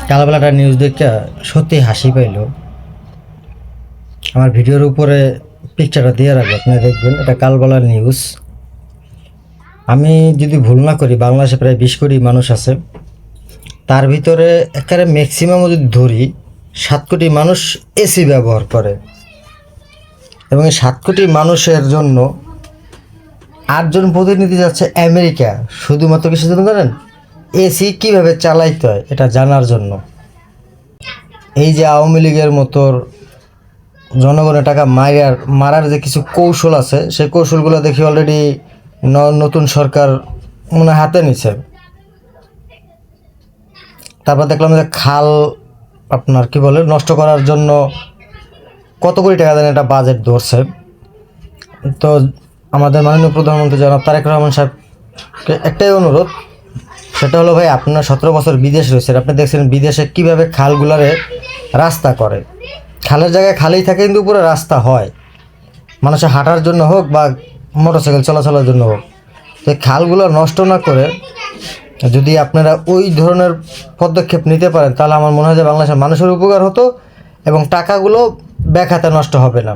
কালবেলাটা news দেখে সত্যি হাসি পাইল। আমার ভিডিওর উপরে পিকচারটা দিয়ে রাখবো, আপনারা দেখবেন। এটা কালবেলার নিউজ। আমি যদি ভুল না করি, বাংলাদেশে প্রায় 20 কোটি মানুষ আছে। তার ভিতরে একেবারে ম্যাক্সিমাম যদি ধরি 7 কোটি মানুষ এসি ব্যবহার করে, এবং এই 7 কোটি মানুষের জন্য 8 জন প্রতিনিধি যাচ্ছে আমেরিকা, শুধুমাত্র কিসের জন্য জানেন? এসি কীভাবে চালাইতে হয় এটা জানার জন্য। এই যে আওয়ামী লীগের মতো জনগণের টাকা মারার যে কিছু কৌশল আছে, সেই কৌশলগুলো দেখি অলরেডি নতুন সরকার মনে হাতে নিচ্ছে। তারপর দেখলাম যে খাল আপনার কি বলে নষ্ট করার জন্য কত কোটি টাকা দেন একটা বাজেট ধরছে। তো আমাদের মাননীয় প্রধানমন্ত্রী জনাব তারেক রহমান সাহেবকে একটাই অনুরোধ, সেটা হলো ভাই, আপনার 17 বছর বিদেশ রয়েছেন, আপনি দেখছেন বিদেশে কীভাবে খালগুলারে রাস্তা করে। খালের জায়গায় খালেই থাকে, কিন্তু উপরে রাস্তা হয় মানুষের হাঁটার জন্য হোক বা মোটরসাইকেল চলাচলের জন্য হোক। তো খালগুলো নষ্ট না করে যদি আপনারা ওই ধরনের পদক্ষেপ নিতে পারেন, তাহলে আমার মনে হয় যে বাংলাদেশের মানুষের উপকার হতো এবং টাকাগুলো ব্যাখাতে নষ্ট হবে না।